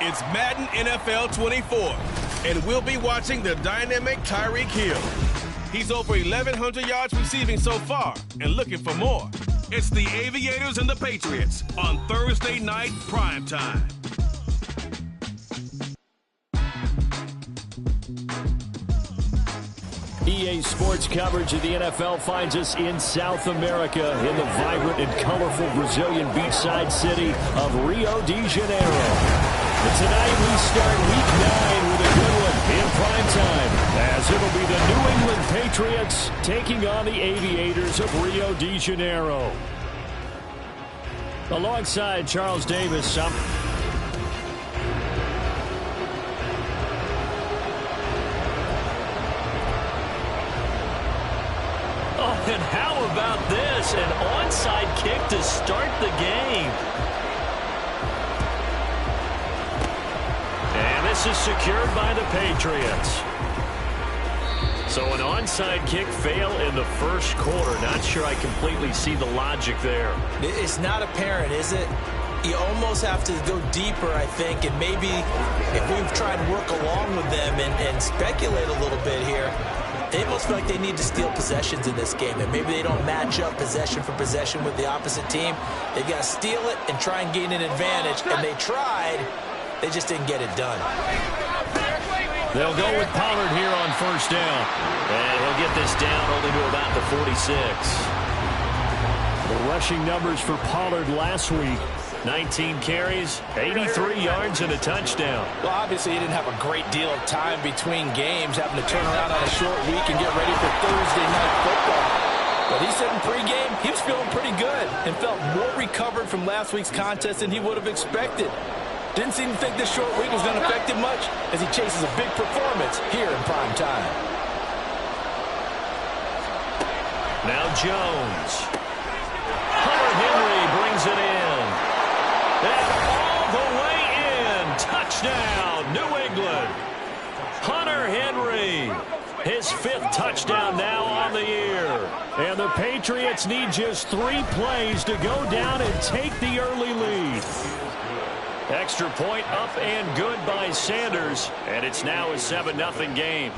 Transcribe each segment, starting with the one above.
It's Madden NFL 24, and we'll be watching the dynamic Tyreek Hill. He's over 1,100 yards receiving so far and looking for more. It's the Aviators and the Patriots on Thursday night primetime. EA Sports coverage of the NFL finds us in South America in the vibrant and colorful Brazilian beachside city of Rio de Janeiro. And tonight we start Week 9 with a good one in prime time, as it'll be the New England Patriots taking on the Aviators of Rio de Janeiro. Alongside Charles Davis, and how about this? An onside kick to start the game. And this is secured by the Patriots. So an onside kick fail in the first quarter. Not sure I completely see the logic there. It's not apparent, is it? You almost have to go deeper, I think, and maybe if we've tried to work along with them and speculate a little bit here, they almost feel like they need to steal possessions in this game, and maybe they don't match up possession for possession with the opposite team. They've got to steal it and try and gain an advantage, and they tried. They just didn't get it done. They'll go with Pollard here on first down. And he'll get this down only to about the 46. The rushing numbers for Pollard last week: 19 carries, 83 yards, and a touchdown. Well, obviously he didn't have a great deal of time between games, having to turn around on a short week and get ready for Thursday night football. But he said in pregame he was feeling pretty good and felt more recovered from last week's contest than he would have expected. Didn't seem to think this short week was going to affect him much as he chases a big performance here in prime time. Now Jones. Hunter Henry brings it in. And all the way in. Touchdown, New England. Hunter Henry. His 5th touchdown now on the year. And the Patriots need just 3 plays to go down and take the early lead. Extra point up and good by Sanders. And it's now a 7-0 game.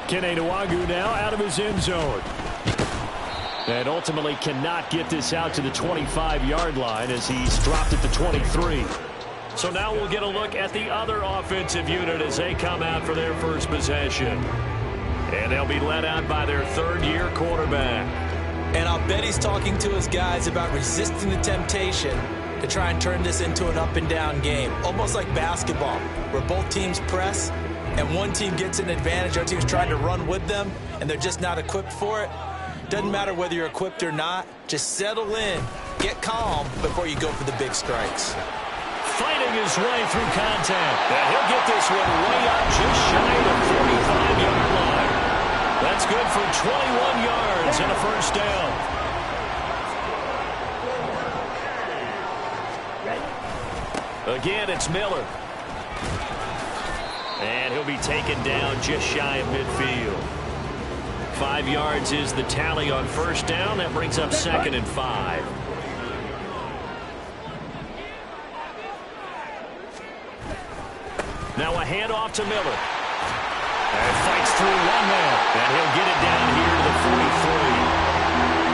Kene Nwangwu now out of his end zone. And ultimately cannot get this out to the 25-yard line as he's dropped at the 23. So now we'll get a look at the other offensive unit as they come out for their first possession. And they'll be led out by their 3rd-year quarterback. And I'll bet he's talking to his guys about resisting the temptation to try and turn this into an up-and-down game. Almost like basketball, where both teams press, and one team gets an advantage, our team's trying to run with them, and they're just not equipped for it. Doesn't matter whether you're equipped or not. Just settle in, get calm before you go for the big strikes. Fighting his way through contact. And he'll get this one way up just shy of the 45-yard line. That's good for 21 yards and a first down. Again, it's Miller. And he'll be taken down just shy of midfield. 5 yards is the tally on first down. That brings up 2nd and 5. Now a handoff to Miller. And fights through one man. And he'll get it down here to the 43.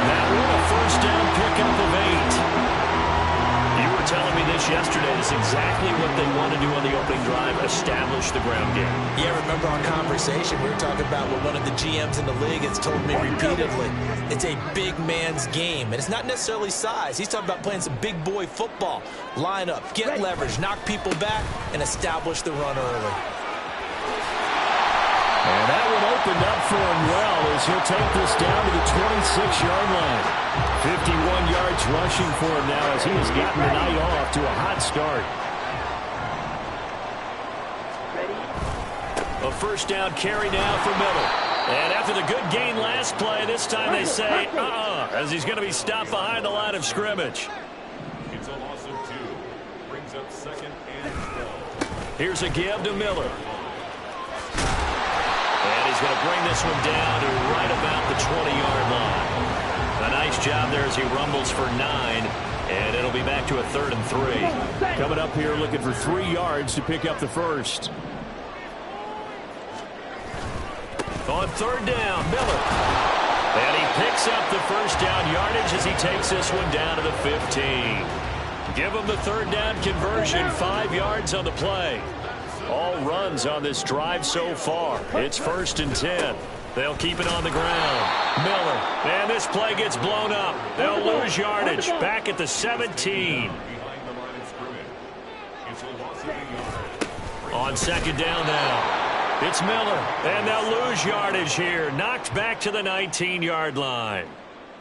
That one a first down pickup of 8. You were telling me this yesterday. This is exactly what they want to do on the opening drive, establish the ground game. Yeah, remember our conversation? We were talking about what one of the GMs in the league has told me repeatedly. It's a big man's game, and it's not necessarily size. He's talking about playing some big boy football. Line up, get leverage, knock people back, and establish the run early. And that one opened up for him well as he'll take this down to the 26-yard line. 51 yards rushing for him now as he has gotten the night off to a hot start. A first down carry now for Miller. And after the good gain last play, this time they say, as he's going to be stopped behind the line of scrimmage. It's a loss of 2. Brings up 2nd and 12. Here's a give to Miller. And he's going to bring this one down to right about the 20-yard line. A nice job there as he rumbles for 9. And it'll be back back to a 3rd and 3. Coming up here looking for 3 yards to pick up the first. On 3rd down, Miller. And he picks up the first down yardage as he takes this one down to the 15. Give him the 3rd down conversion, 5 yards on the play. All runs on this drive so far. It's 1st and 10. They'll keep it on the ground. Miller, and this play gets blown up. They'll lose yardage. Back at the 17. On 2nd down now. It's Miller, and they'll lose yardage here. Knocked back to the 19-yard line.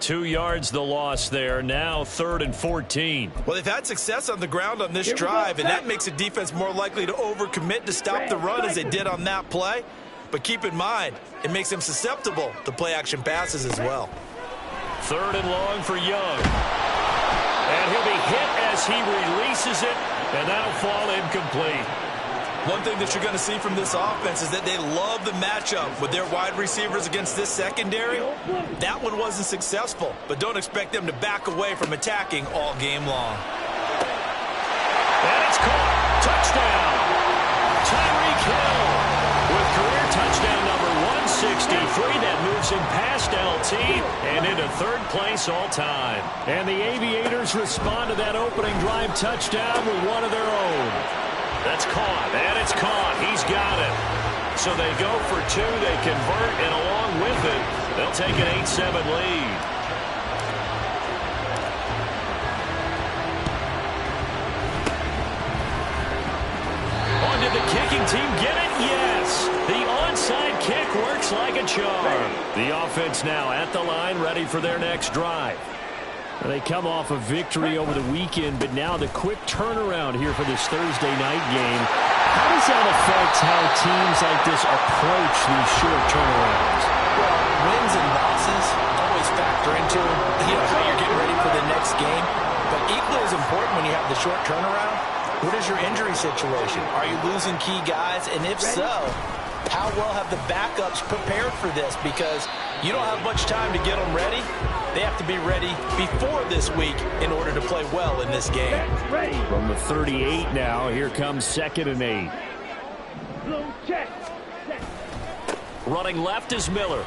2 yards the loss there. Now 3rd and 14. Well, they've had success on the ground on this drive, and that makes the defense more likely to overcommit to stop the run as they did on that play. But keep in mind, it makes them susceptible to play-action passes as well. 3rd and long for Young. And he'll be hit as he releases it, and that'll fall incomplete. One thing that you're going to see from this offense is that they love the matchup with their wide receivers against this secondary. That one wasn't successful, but don't expect them to back away from attacking all game long. And it's caught. Touchdown. Tyreek Hill with career touchdown number 163. That moves him past LT and into 3rd place all time. And the Aviators respond to that opening drive touchdown with one of their own. That's caught, and it's caught. He's got it. So they go for 2, they convert, and along with it, they'll take an 8-7 lead. On did the kicking team get it? Yes. The onside kick works like a charm. The offense now at the line, ready for their next drive. They come off a victory over the weekend, but now the quick turnaround here for this Thursday night game. How does that affect how teams like this approach these short turnarounds? Well, wins and losses always factor into how you're getting ready for the next game. But equally as important when you have the short turnaround, what is your injury situation? Are you losing key guys? And if so, how well have the backups prepared for this? Because you don't have much time to get them ready. They have to be ready before this week in order to play well in this game. From the 38 now, here comes 2nd and 8. Running left is Miller.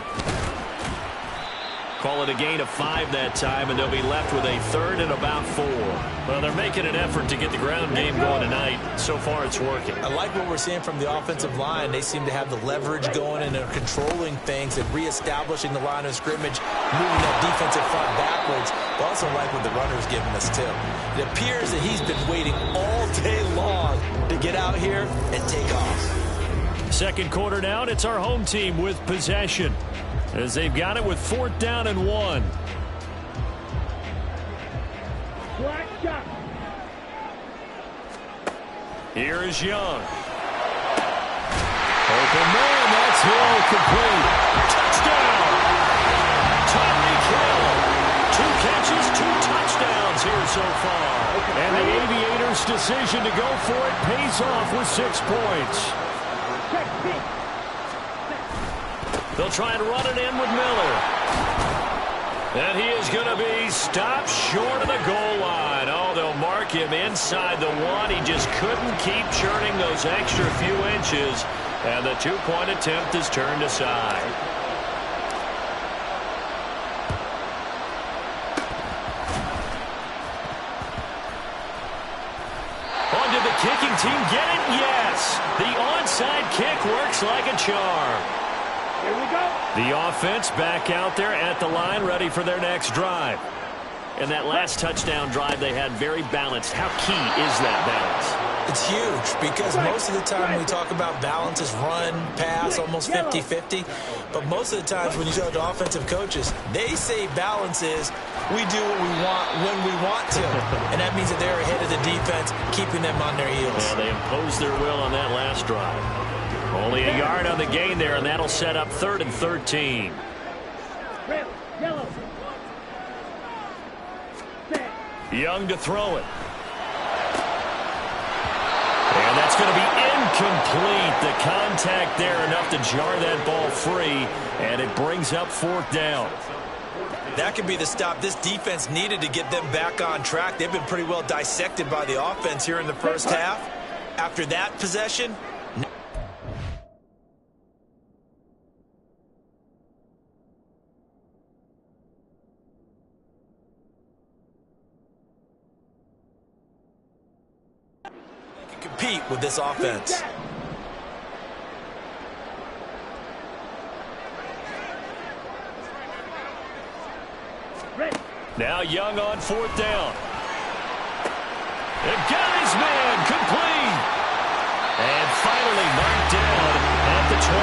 Call it a gain of 5 that time, and they'll be left with a 3rd and about 4. Well, they're making an effort to get the ground game going tonight. So far, it's working. I like what we're seeing from the offensive line. They seem to have the leverage going and they're controlling things and reestablishing the line of scrimmage, moving that defensive front backwards. I also like what the runner's giving us, too. It appears that he's been waiting all day long to get out here and take off. 2nd quarter down, it's our home team with possession, as they've got it with 4th down and 1. Here is Young. Open man, that's Hill, complete. Touchdown! Tyreek Hill. 2 catches, 2 touchdowns here so far. And the Aviators' decision to go for it pays off with 6 points. They'll try and run it in with Miller. And he is going to be stopped short of the goal line. Oh, they'll mark him inside the 1. He just couldn't keep churning those extra few inches. And the 2-point attempt is turned aside. On did the kicking team get it? Yes. The onside kick works like a charm. Here we go. The offense back out there at the line, ready for their next drive. And that last touchdown drive they had very balanced. How key is that balance? It's huge because most of the time we talk about balance is run, pass, almost 50-50. But most of the times when you talk to offensive coaches, they say balance is we do what we want when we want to. And that means that they're ahead of the defense, keeping them on their heels. Yeah, they imposed their will on that last drive. Only a yard on the gain there, and that'll set up 3rd and 13. Young to throw it. And that's going to be incomplete. The contact there enough to jar that ball free, and it brings up 4th down. That could be the stop this defense needed to get them back on track. They've been pretty well dissected by the offense here in the first half. After that possession, they can compete with this offense. Now Young on fourth down. And got his man complete. And finally marked down at the 23.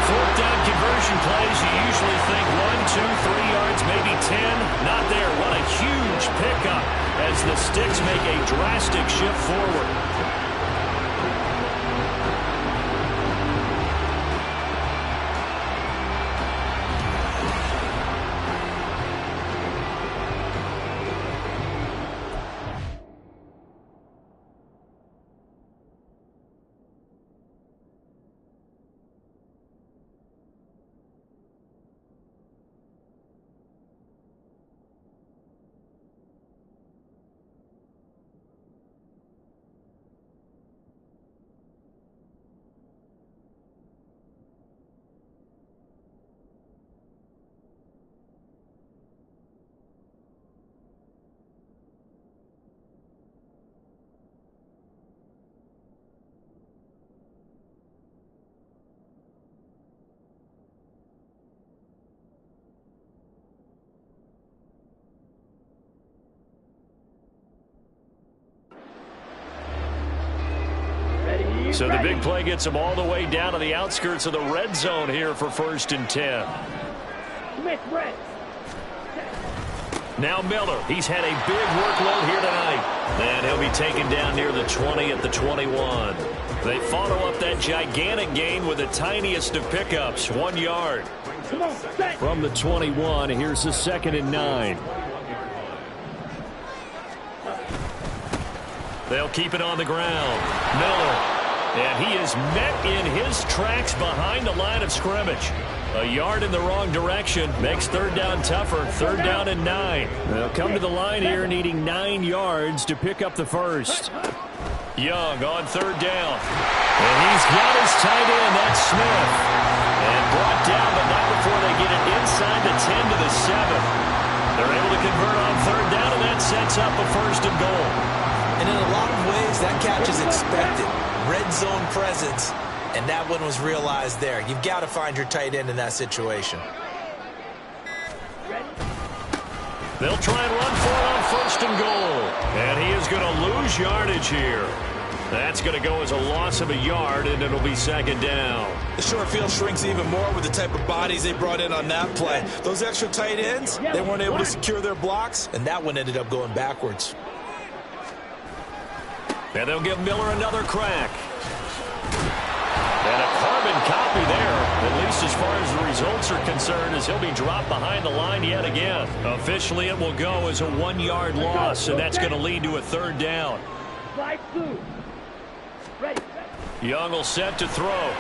Fourth down conversion plays, you usually think 1, 2, 3 yards, maybe 10. Not there. What a huge pickup as the Sticks make a drastic shift forward. So the big play gets them all the way down to the outskirts of the red zone here for 1st and 10. Now Miller. He's had a big workload here tonight. And he'll be taken down near the 20 at the 21. They follow up that gigantic gain with the tiniest of pickups, 1 yard. From the 21, here's the 2nd and 9. They'll keep it on the ground. Miller. And he is met in his tracks behind the line of scrimmage. A yard in the wrong direction makes 3rd down tougher. 3rd down and 9. They'll come to the line here needing 9 yards to pick up the first. Young on 3rd down. And he's got his tight end, that's Smith. And brought down, but not before they get it inside the 10 to the 7. They're able to convert on 3rd down, and that sets up a 1st and goal. And in a lot of ways, that catch is expected. Red zone presence, and that one was realized there. You've got to find your tight end in that situation. They'll try and run for it on 1st and goal. And he is going to lose yardage here. That's going to go as a loss of a yard, and it'll be 2nd down. The short field shrinks even more with the type of bodies they brought in on that play. Those extra tight ends, they weren't able to secure their blocks, and that one ended up going backwards. And they'll give Miller another crack. And a carbon copy there, at least as far as the results are concerned, as he'll be dropped behind the line yet again. Officially, it will go as a 1-yard loss, and that's going to lead to a 3rd down. Young will set to throw. And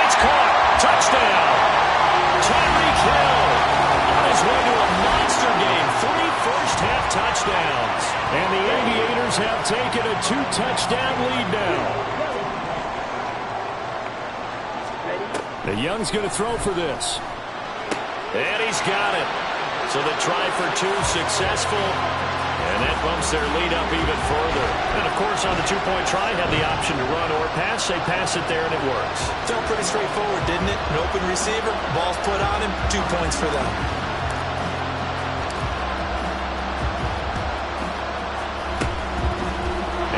it's caught. Touchdown. Tyreek Hill on his way to a monster game. 3 first-half touchdowns. And the Aviators have taken a 2-touchdown lead now. The Young's going to throw for this. And he's got it. So the try for 2 successful. And that bumps their lead up even further. And, of course, on the 2-point try, had the option to run or pass. They pass it there, and it works. Felt pretty straightforward, didn't it? An open receiver, ball's put on him, 2 points for them.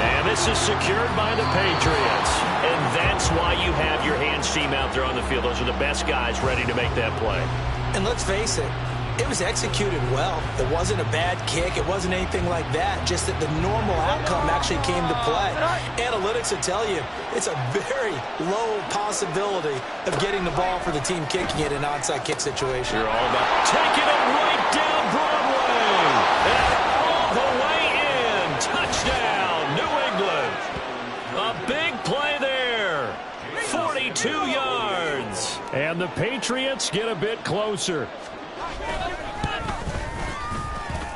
And this is secured by the Patriots. And that's why you have your hands team out there on the field. Those are the best guys ready to make that play. And let's face it, it was executed well. It wasn't a bad kick. It wasn't anything like that. Just that the normal outcome actually came to play. Analytics will tell you it's a very low possibility of getting the ball for the team kicking it in an onside kick situation. You're all about taking it right down Broadway. And all the way in. Touchdown, New England. A big play there. 42 yards. And the Patriots get a bit closer.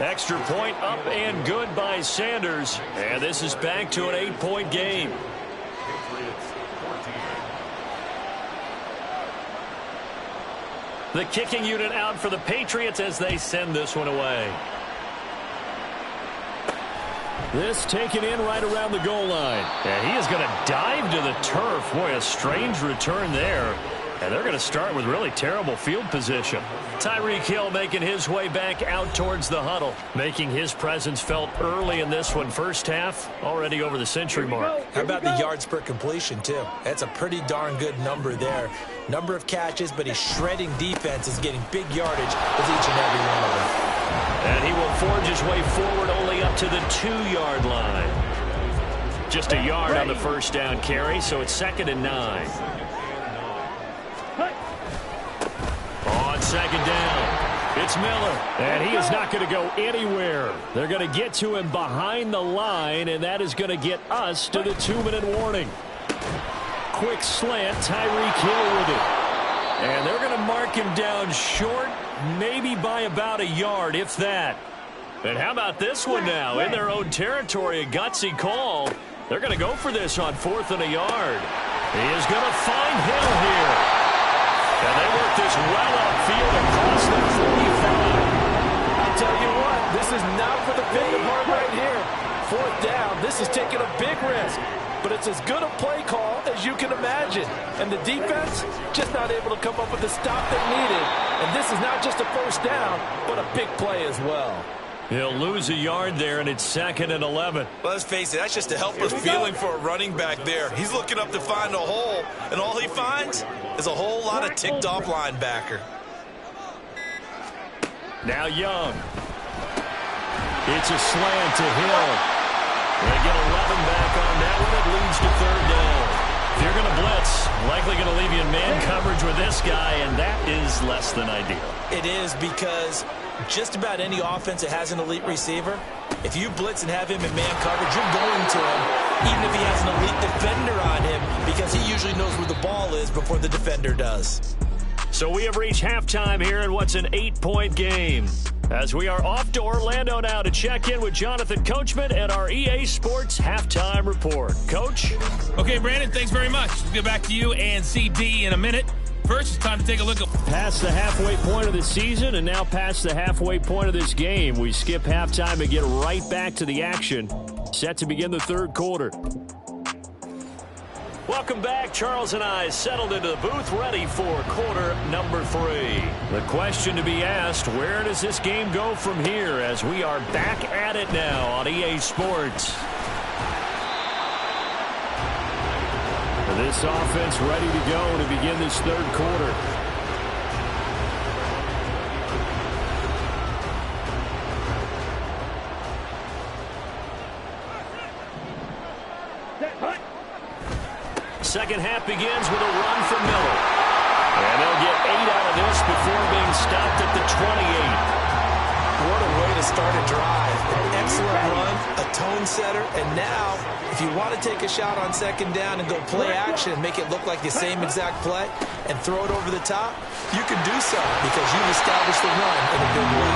Extra point up and good by Sanders. And this is back to an 8-point game. Patriots 14. The kicking unit out for the Patriots as they send this one away. This taken in right around the goal line. And he is going to dive to the turf. Boy, a strange return there. And they're going to start with really terrible field position. Tyreek Hill making his way back out towards the huddle, making his presence felt early in this one. First half, already over the century mark. How about the yards per completion, too? That's a pretty darn good number there. Number of catches, but his shredding defense is getting big yardage with each and every one of them. And he will forge his way forward only up to the 2-yard line. Just a yard on the first down carry, so it's 2nd and 9. On 2nd down, it's Miller. And he is not going to go anywhere. They're going to get to him behind the line, and that is going to get us to the 2-minute warning. Quick slant, Tyreek Hill with it. And they're going to mark him down short, maybe by about a yard, if that. And how about this one now? In their own territory, a gutsy call. They're going to go for this on 4th and a yard. He is going to find Hill here. And they work this well upfield across the 45. I'll tell you what, this is not for the faint of heart right here. 4th down, this is taking a big risk. But it's as good a play call as you can imagine. And the defense just not able to come up with the stop they needed. And this is not just a 1st down, but a big play as well. He'll lose a yard there, and it's 2nd and 11. Well, let's face it, that's just a helpless feeling for a running back there. He's looking up to find a hole, and all he finds is a whole lot of ticked-off linebacker. Now Young. It's a slant to Hill. They get 11 back on that one. It leads to 3rd down. If you're going to blitz, likely going to leave you in man coverage with this guy, and that is less than ideal. It is, because just about any offense that has an elite receiver, if you blitz and have him in man coverage, you're going to him, even if he has an elite defender on him, because he usually knows where the ball is before the defender does. So we have reached halftime here in what's an 8-point game. As we are off to Orlando now to check in with Jonathan Coachman and our EA Sports Halftime Report. Coach? Okay, Brandon, thanks very much. We'll get back to you and CD in a minute. First, it's time to take a look at past the halfway point of the season and now past the halfway point of this game. We skip halftime and get right back to the action. Set to begin the 3rd quarter. Welcome back. Charles and I settled into the booth ready for quarter number 3. The question to be asked, where does this game go from here as we are back at it now on EA Sports? This offense ready to go to begin this 3rd quarter. Second half begins with a run from Miller. And they'll get 8 out of this before being stopped at the 28. What a way to start a drive. An excellent run, a tone setter, and now, if you want to take a shot on 2nd down and go play action and make it look like the same exact play and throw it over the top, you can do so because you've established the run in a big way.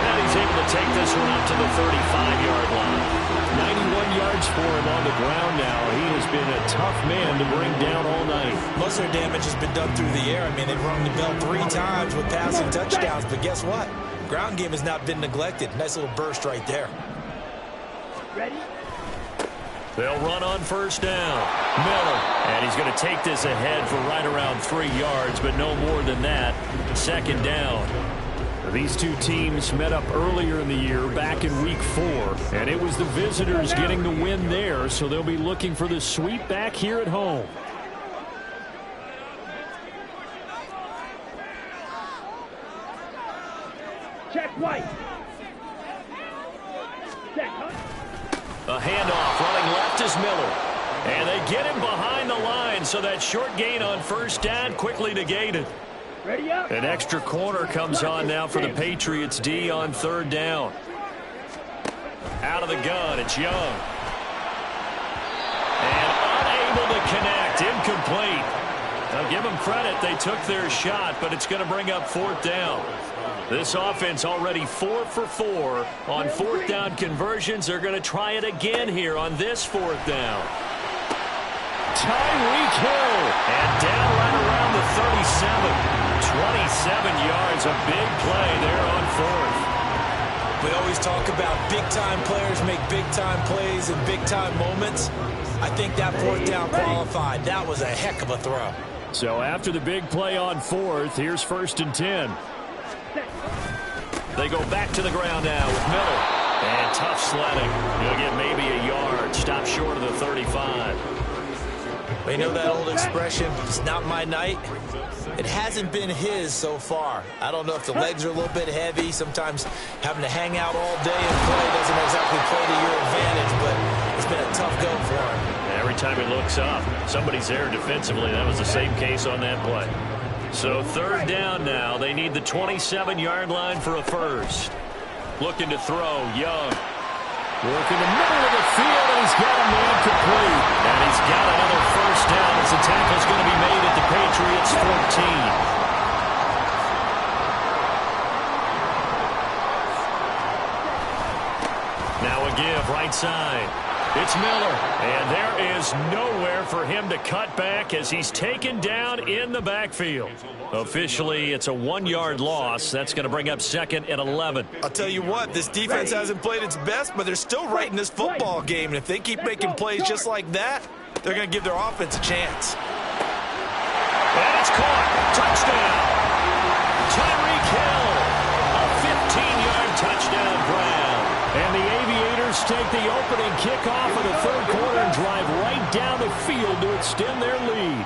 And he's able to take this one up to the 35-yard line. 91 yards for him on the ground now. He has been a tough man to bring down all night. Most of their damage has been done through the air. I mean, they've rung the bell 3 times with passing touchdowns, but guess what? Ground game has not been neglected. Nice little burst right there. Ready? They'll run on 1st down. Miller. And he's going to take this ahead for right around 3 yards, but no more than that. 2nd down. These two teams met up earlier in the year, back in week 4, and it was the visitors getting the win there, so they'll be looking for the sweep back here at home. Check right. A handoff, running left is Miller. And they get him behind the line, so that short gain on 1st down quickly negated. Ready up. An extra corner comes on now for the Patriots D on 3rd down. Out of the gun, it's Young. And unable to connect, incomplete. Now give them credit, they took their shot, but it's going to bring up 4th down. This offense already 4 for 4 on fourth down conversions. They're going to try it again here on this fourth down. Tyreek Hill. And down right around the 37. 27 yards. A big play there on fourth. We always talk about big-time players make big-time plays in big-time moments. I think that fourth down qualified. That was a heck of a throw. So after the big play on fourth, here's 1st and 10. They go back to the ground now with Miller. And tough sledding. He'll get maybe a yard. Stop short of the 35. You know that old expression, it's not my night? It hasn't been his so far. I don't know if the legs are a little bit heavy. Sometimes having to hang out all day and play doesn't exactly play to your advantage, but it's been a tough go for him. Every time he looks up, somebody's there defensively. That was the same case on that play. So 3rd down now. They need the 27-yard line for a first. Looking to throw, Young. Working the middle of the field, and he's got a man complete. And he's got another first down as the tackle's going to be made at the Patriots' 14. Now a give, right side. It's Miller, and there is nowhere for him to cut back as he's taken down in the backfield. Officially, it's a 1-yard loss. That's going to bring up 2nd and 11. I'll tell you what, this defense hasn't played its best, but they're still right in this football game. And if they keep making plays just like that, they're going to give their offense a chance. And it's caught. Touchdown. Tyreek Hill. A 15-yard touchdown grab. And the Aviators take the opening kickoff of the 3rd quarter and drive right down the field to extend their lead.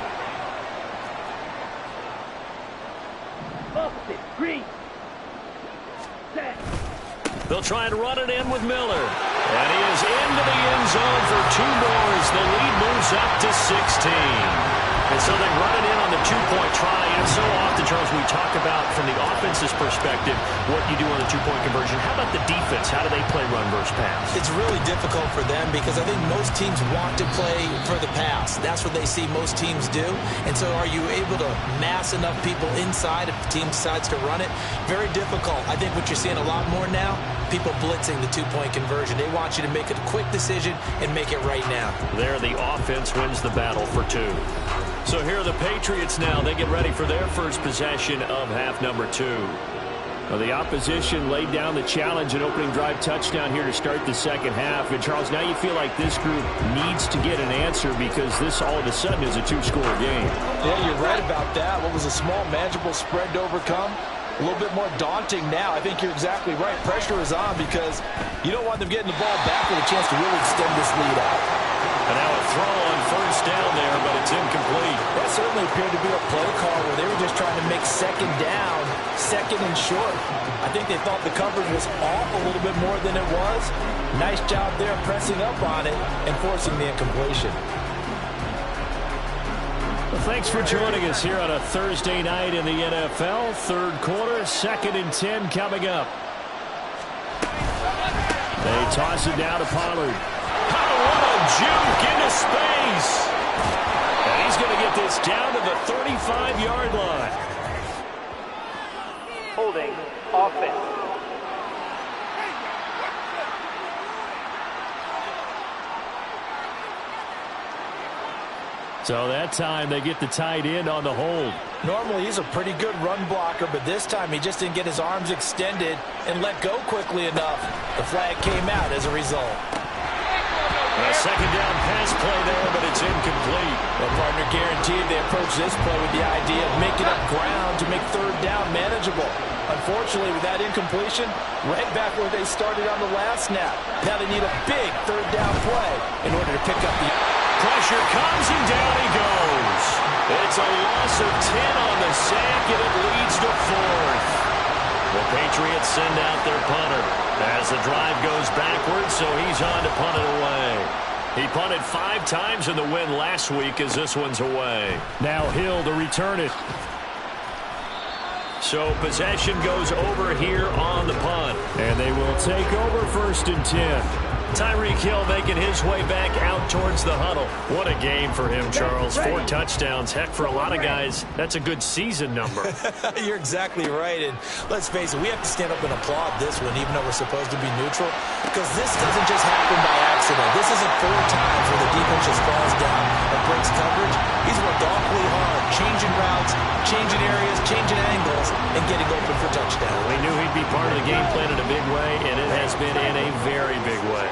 They'll try and run it in with Miller. And he is into the end zone for 2 more as the lead moves up to 16. And so they run it in on the 2-point try. And so often, Charles, we talk about from the offense's perspective what you do on the 2-point conversion. How about the defense? How do they play run versus pass? It's really difficult for them because I think most teams want to play for the pass. That's what they see most teams do. And so are you able to mass enough people inside if the team decides to run it? Very difficult. I think what you're seeing a lot more now, people blitzing the 2-point conversion. They want you to make a quick decision and make it right now. There, the offense wins the battle for 2. So here are the Patriots now. They get ready for their first possession of half number 2. Well, the opposition laid down the challenge and opening drive touchdown here to start the second half. And, Charles, now you feel like this group needs to get an answer because this all of a sudden is a 2-score game. Yeah, you're right about that. What was a small, manageable spread to overcome? A little bit more daunting now. I think you're exactly right. Pressure is on because you don't want them getting the ball back with a chance to really extend this lead out. And now a throw on first down there, but it's incomplete. That certainly appeared to be a play call where they were just trying to make 2nd down, 2nd and short. I think they thought the coverage was off a little bit more than it was. Nice job there pressing up on it and forcing the incompletion. Well, thanks for joining us here on a Thursday night in the NFL. 3rd quarter, 2nd and 10 coming up. They toss it down to Pollard. What a juke into space. And he's going to get this down to the 35-yard line. Holding offense. So that time they get the tight end on the hold. Normally he's a pretty good run blocker, but this time he just didn't get his arms extended and let go quickly enough. The flag came out as a result. A 2nd down pass play there, but it's incomplete. Well, partner, guaranteed they approach this play with the idea of making up ground to make 3rd down manageable. Unfortunately, with that incompletion, right back where they started on the last snap. Now they need a big 3rd down play in order to pick up the... Pressure comes and down he goes. It's a loss of 10 on the sack, and it leads to 4th. The Patriots send out their punter as the drive goes backwards, so he's on to punt it away. He punted 5 times in the win last week as this one's away. Now Hill to return it. So possession goes over here on the punt. And they will take over 1st and 10. Tyreek Hill making his way back out towards the huddle. What a game for him, Charles. 4 touchdowns. Heck, for a lot of guys, that's a good season number. You're exactly right. And let's face it, we have to stand up and applaud this one, even though we're supposed to be neutral, because this doesn't just happen by accident. This isn't 4 times where the defense just falls down and breaks coverage. He's worked awfully hard, changing routes, changing areas, changing angles, and getting open for touchdown. We knew he'd be part of the game plan in a big way, and it has been in a very big way.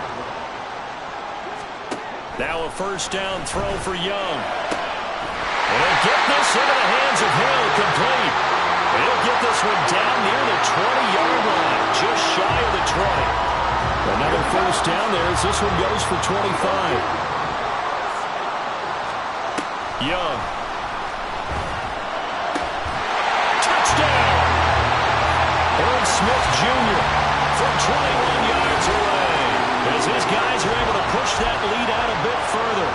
Now a first down throw for Young. And he'll get this into the hands of Hill, complete. And he'll get this one down near the 20-yard line, just shy of the 20. Another first down there as this one goes for 25. Young. Touchdown! Aaron Smith Jr. from 21 yards away. As his guys are able to push that lead out a bit further.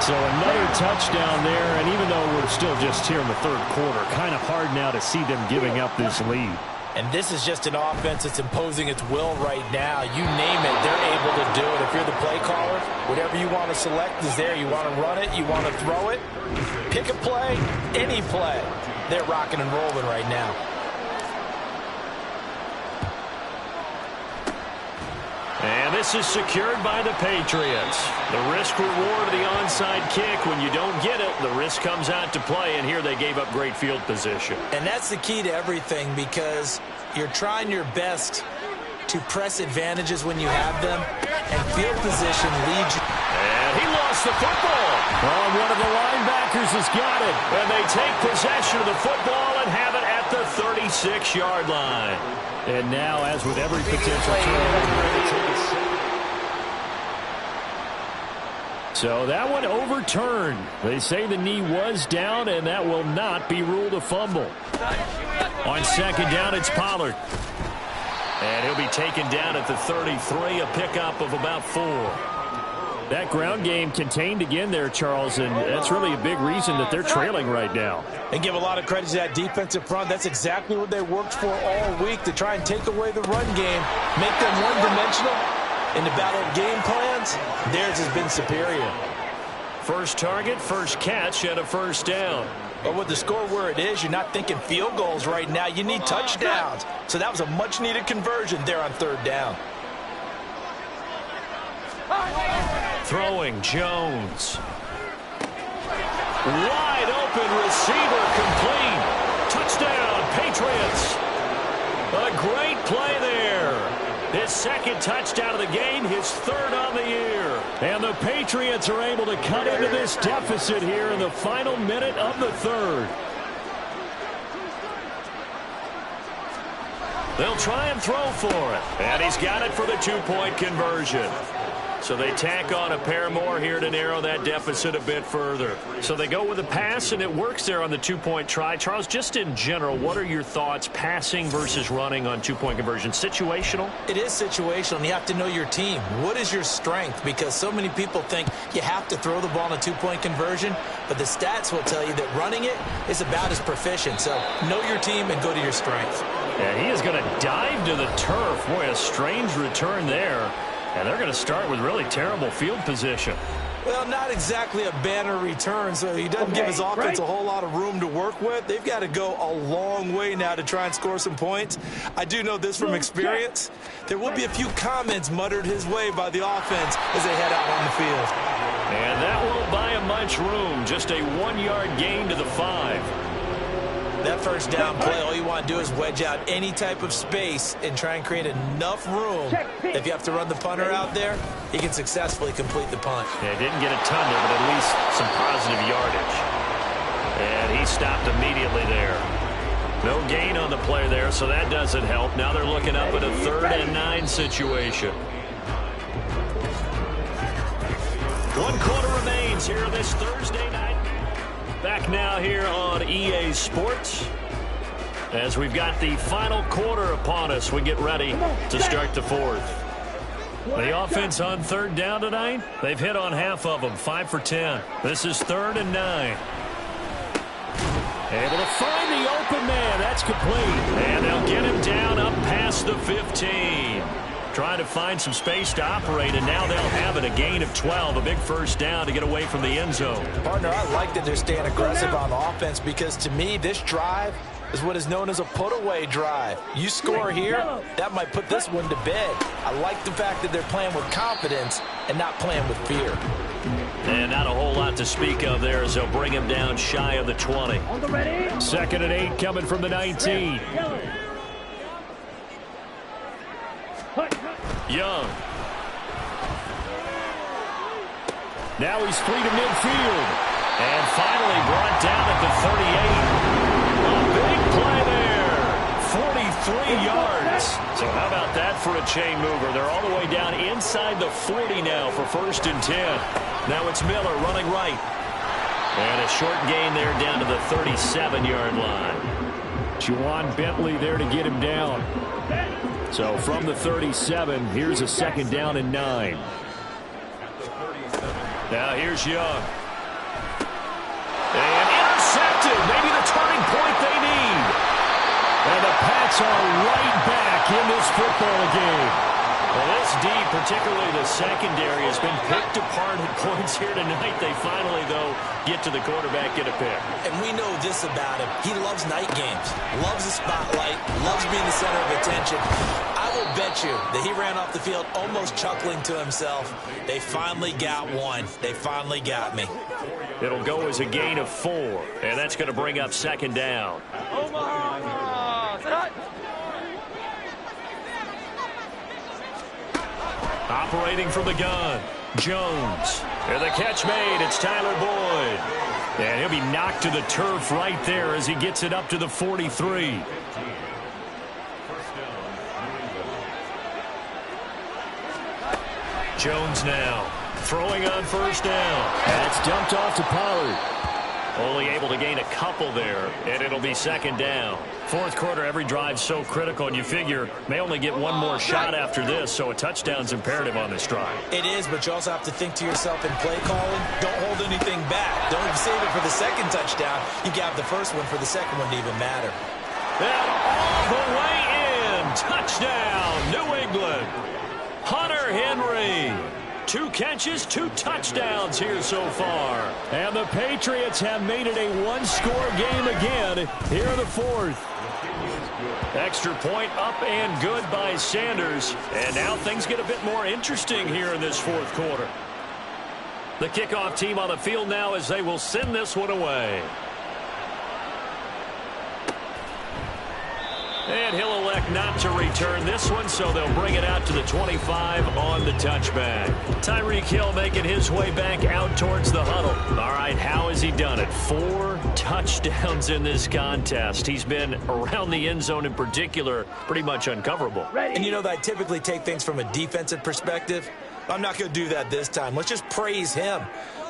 So another touchdown there, and even though we're still just here in the third quarter, kind of hard now to see them giving up this lead. And this is just an offense that's imposing its will right now. You name it, they're able to do it. If you're the play caller, whatever you want to select is there. You want to run it, you want to throw it, pick a play, any play. They're rocking and rolling right now. And this is secured by the Patriots. The risk-reward of the onside kick. When you don't get it, the risk comes out to play, and here they gave up great field position. And that's the key to everything, because you're trying your best to press advantages when you have them, and field position leads you. And he lost the football. Oh, one of the linebackers has got it. And they take possession of the football and have it at the 36-yard line. And now, as with every potential turnover, so that one overturned. They say the knee was down, and that will not be ruled a fumble. On second down, it's Pollard. And he'll be taken down at the 33, a pickup of about 4. That ground game contained again there, Charles, and that's really a big reason that they're trailing right now. And give a lot of credit to that defensive front. That's exactly what they worked for all week, to try and take away the run game, make them one-dimensional. In the battle of game plans, theirs has been superior. First target, first catch, and a first down. But with the score where it is, you're not thinking field goals right now. You need touchdowns. So that was a much-needed conversion there on third down. Throwing, Jones. Wide open receiver, complete. Touchdown, Patriots. A great play there. His second touchdown of the game, his third on the year. And the Patriots are able to cut into this deficit here in the final minute of the third. They'll try and throw for it. And he's got it for the 2-point conversion. So they tack on a pair more here to narrow that deficit a bit further. So they go with a pass, and it works there on the 2-point try. Charles, just in general, what are your thoughts passing versus running on 2-point conversion? Situational? It is situational, and you have to know your team. What is your strength? Because so many people think you have to throw the ball in a 2-point conversion, but the stats will tell you that running it is about as proficient. So know your team and go to your strength. Yeah, he is going to dive to the turf. Boy, a strange return there. And they're going to start with really terrible field position. Well, not exactly a banner return, so he doesn't give his offense a whole lot of room to work with. They've got to go a long way now to try and score some points. I do know this from experience. There will be a few comments muttered his way by the offense as they head out on the field. And that won't buy him much room. Just a 1-yard gain to the 5. That first down play, all you want to do is wedge out any type of space and try and create enough room. If you have to run the punter out there, he can successfully complete the punt. Yeah, didn't get a ton there, but at least some positive yardage. And he stopped immediately there. No gain on the play there, so that doesn't help. Now they're looking up at a 3rd and 9 situation. 1 quarter remains here this Thursday night. Back now here on EA Sports. As we've got the final quarter upon us, we get ready to start the 4th. The offense on 3rd down tonight, they've hit on half of them, 5 for 10. This is 3rd and 9. Able to find the open man. That's complete. And they'll get him down up past the 15. Trying to find some space to operate, and now they'll have it. A gain of 12, a big first down to get away from the end zone. Partner, I like that they're staying aggressive on offense because, to me, this drive is what is known as a put-away drive. You score here, that might put this one to bed. I like the fact that they're playing with confidence and not playing with fear. And not a whole lot to speak of there as they'll bring him down shy of the 20. 2nd and 8 coming from the 19. Young. Now he's 3 to midfield. And finally brought down at the 38. A big play there. 43 yards. So how about that for a chain mover? They're all the way down inside the 40 now for 1st and 10. Now it's Miller running right. And a short gain there down to the 37-yard line. Juwan Bentley there to get him down. So from the 37, here's a 2nd down and 9. Now here's Young. And intercepted. Maybe the turning point they need. And the Pats are right back in this football game. Well, this D, particularly the secondary, has been picked apart at points here tonight. They finally, though, get to the quarterback, get a pick. And we know this about him. He loves night games, loves the spotlight, loves being the center of attention. I will bet you that he ran off the field almost chuckling to himself. They finally got one. They finally got me. It'll go as a gain of 4, and that's going to bring up 2nd down. Operating from the gun, Jones. And the catch made. It's Tyler Boyd. And he'll be knocked to the turf right there as he gets it up to the 43. Jones now throwing on 1st down. And it's dumped off to Pollard. Only able to gain a couple there, and it'll be 2nd down. 4th quarter, every drive's so critical, and you figure may only get one more shot after this, so a touchdown's imperative on this drive. It is, but you also have to think to yourself in play calling, don't hold anything back. Don't save it for the 2nd touchdown. You got the 1st one for the 2nd one to even matter. And all the way in. Touchdown, New England. Hunter Henry. 2 catches, 2 touchdowns here so far. And the Patriots have made it a one-score game again here in the 4th. Extra point up and good by Sanders. And now things get a bit more interesting here in this 4th quarter. The kickoff team on the field now as they will send this one away. And he'll elect not to return this one, so they'll bring it out to the 25 on the touchback. Tyreek Hill making his way back out towards the huddle. All right, how has he done it? 4 touchdowns in this contest. He's been around the end zone in particular, pretty much uncoverable. And you know that I typically take things from a defensive perspective. I'm not going to do that this time. Let's just praise him.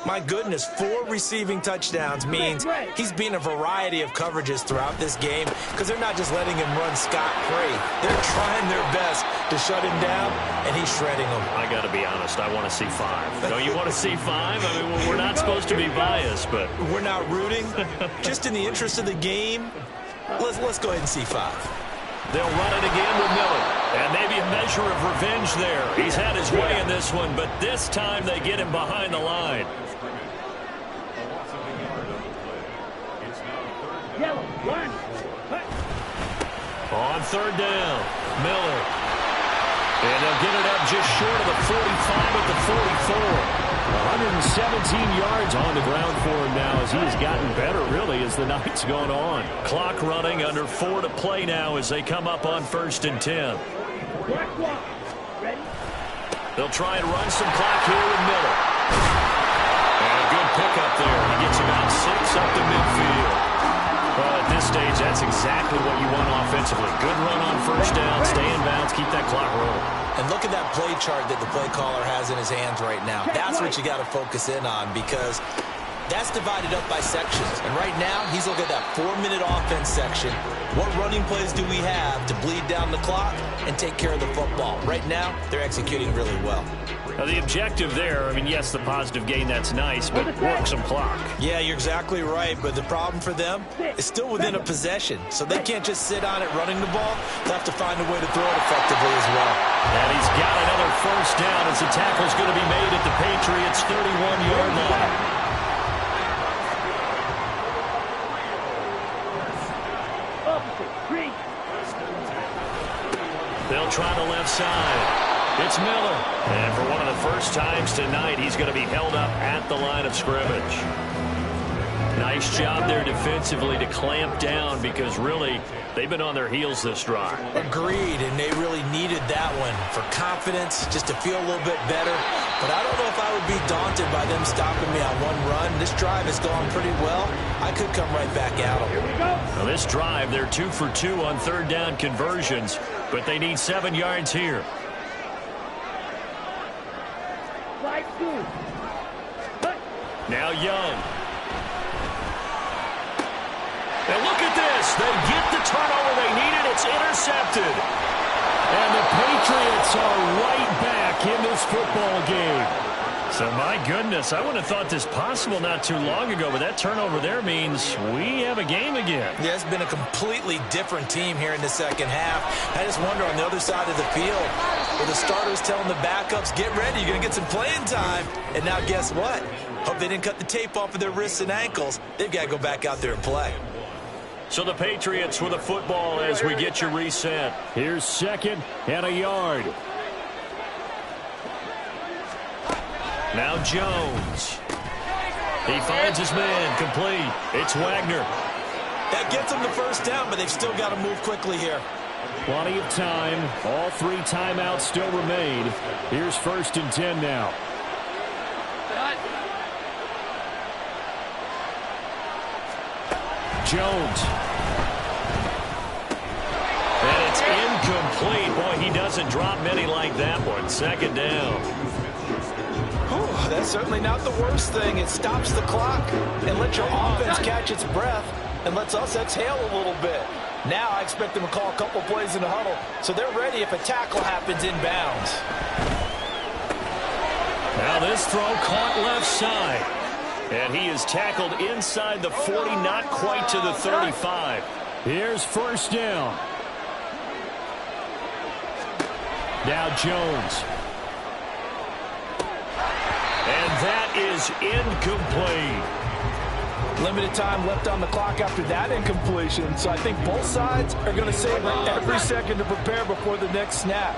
My goodness, 4 receiving touchdowns means he's beaten a variety of coverages throughout this game because they're not just letting him run scot-free. They're trying their best to shut him down, and he's shredding them. I got to be honest, I want to see 5. Don't you want to see 5? I mean, well, we're not supposed to be biased, but... We're not rooting. Just in the interest of the game, let's go ahead and see 5. They'll run it again with Miller. And maybe a measure of revenge there. He's had his way in this one, but this time they get him behind the line. On 3rd down, Miller. And they'll get it up just short of the 45 at the 44. 117 yards on the ground for him now as he has gotten better, really, as the night's gone on. Clock running, under 4 to play now as they come up on 1st and 10. They'll try and run some clock here with Miller. And a good pickup there. He gets about 6 up the midfield. Well, at this stage, that's exactly what you want offensively. Good run on 1st down, stay in bounds, keep that clock rolling. And look at that play chart that the play caller has in his hands right now. That's what you got to focus in on because that's divided up by sections. And right now, he's looking at that 4-minute offense section. What running plays do we have to bleed down the clock and take care of the football? Right now, they're executing really well. Now, the objective there, I mean, yes, the positive gain, that's nice, but work some clock. Yeah, you're exactly right, but the problem for them is still within a possession, so they can't just sit on it running the ball. They'll have to find a way to throw it effectively as well. And he's got another first down as the tackle's going to be made at the Patriots' 31-yard line. They'll try the left side. It's Miller. And for one of the first times tonight, he's going to be held up at the line of scrimmage. Nice job there defensively to clamp down because really they've been on their heels this drive. Agreed, and they really needed that one for confidence, just to feel a little bit better. But I don't know if I would be daunted by them stopping me on one run. This drive has gone pretty well. I could come right back at them. Here we go. Now this drive, they're 2 for 2 on third down conversions, but they need 7 yards here. Now Young. And look at this. They get the turnover they needed. It's intercepted. And the Patriots are right back in this football game. So, my goodness, I wouldn't have thought this possible not too long ago, but that turnover there means we have a game again. Yeah, it's been a completely different team here in the second half. I just wonder on the other side of the field, where the starters telling the backups, get ready, you're going to get some playing time. And now guess what? Hope they didn't cut the tape off of their wrists and ankles. They've got to go back out there and play. So the Patriots with a football as we get you reset. Here's 2nd and a yard. Now Jones. He finds his man complete. It's Wagner. That gets them the first down, but they've still got to move quickly here. Plenty of time. All 3 timeouts still remain. Here's 1st and 10 now. Jones. And it's incomplete. Boy, he doesn't drop many like that one. 2nd down. Whew, that's certainly not the worst thing. It stops the clock and lets your offense catch its breath and lets us exhale a little bit. Now I expect them to call a couple plays in the huddle so they're ready if a tackle happens inbounds. Now this throw caught left side. And he is tackled inside the 40, not quite to the 35. Here's 1st down. Now Jones. And that is incomplete. Limited time left on the clock after that incompletion, so I think both sides are going to savor every second to prepare before the next snap.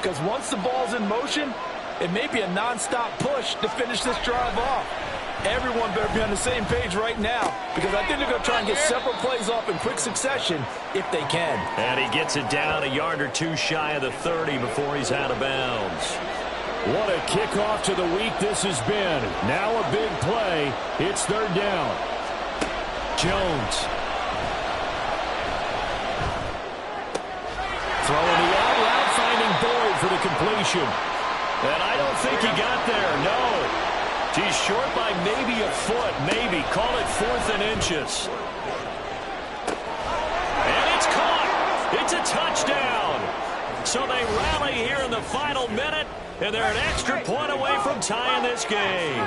Because once the ball's in motion, it may be a non-stop push to finish this drive off. Everyone better be on the same page right now because I think they're going to try and get several plays off in quick succession if they can. And he gets it down a yard or 2 shy of the 30 before he's out of bounds. What a kickoff to the week this has been. Now a big play. It's 3rd down. Jones. Throwing the out route, finding Boyd for the completion. And I don't think he got there, no. He's short by maybe a foot, maybe. Call it 4th and inches. And it's caught. It's a touchdown. So they rally here in the final minute, and they're an extra point away from tying this game.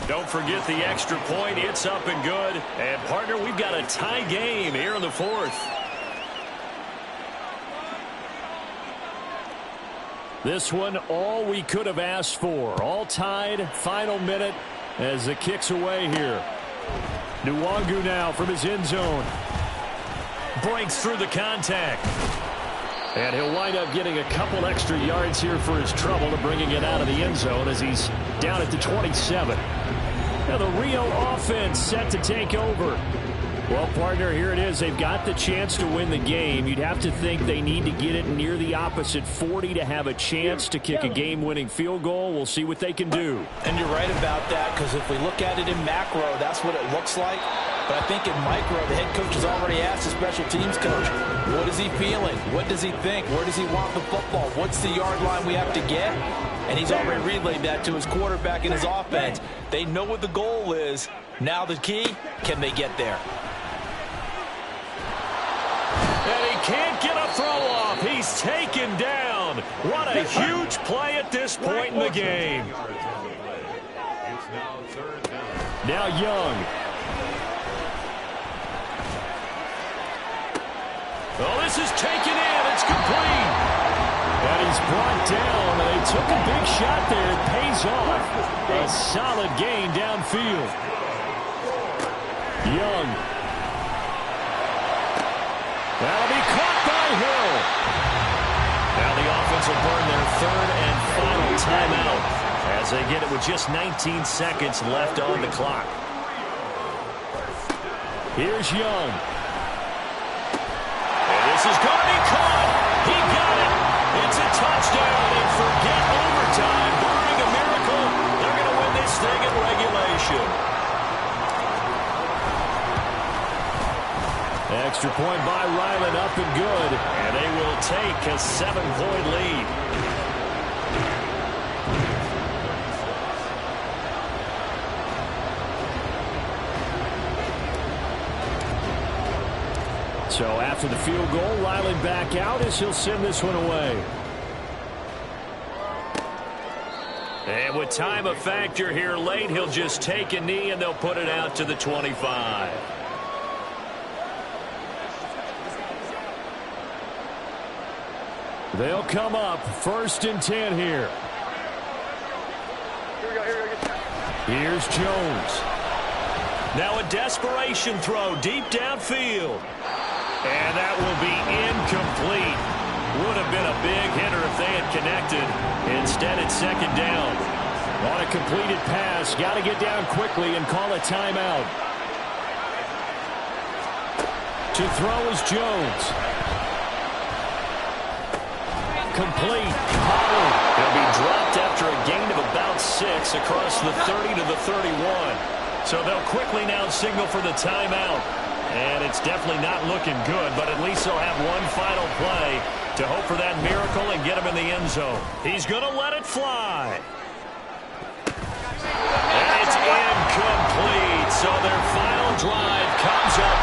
Don't forget the extra point. It's up and good. And, partner, we've got a tie game here in the 4th. This one, all we could have asked for. All tied, final minute as the kick's away here. Nwangu now from his end zone. Breaks through the contact. And he'll wind up getting a couple extra yards here for his trouble to bringing it out of the end zone as he's down at the 27. Now the Rio offense set to take over. Well, partner, here it is. They've got the chance to win the game. You'd have to think they need to get it near the opposite 40 to have a chance to kick a game-winning field goal. We'll see what they can do. And you're right about that, because if we look at it in macro, that's what it looks like. But I think in micro, the head coach has already asked the special teams coach, what is he feeling? What does he think? Where does he want the football? What's the yard line we have to get? And he's already relayed that to his quarterback and his offense. They know what the goal is. Now the key, can they get there? And he can't get a throw off. He's taken down. What a huge play at this point in the game. Now Young. Oh, this is taken in. It's complete. And he's brought down. They took a big shot there. It pays off. A solid gain downfield. Young. That'll be caught by Hill. Now the offense will burn their third and final timeout as they get it with just 19 seconds left on the clock. Here's Young. And this is going to be caught. He got it. It's a touchdown, and forget overtime. Barring a miracle, they're going to win this thing in regulation. Extra point by Ryland, up and good. And they will take a 7-point lead. So after the field goal, Ryland back out as he'll send this one away. And with time a factor here late, he'll just take a knee and they'll put it out to the 25. They'll come up 1st and 10 here. Here's Jones. Now a desperation throw deep downfield. And that will be incomplete. Would have been a big hitter if they had connected. Instead, it's 2nd down. On a completed pass, got to get down quickly and call a timeout. To throw is Jones. Complete. Pollard. He'll be dropped after a gain of about 6 across the 30 to the 31. So they'll quickly now signal for the timeout. And it's definitely not looking good, but at least they'll have one final play to hope for that miracle and get him in the end zone. He's going to let it fly. And it's incomplete. So their final drive comes up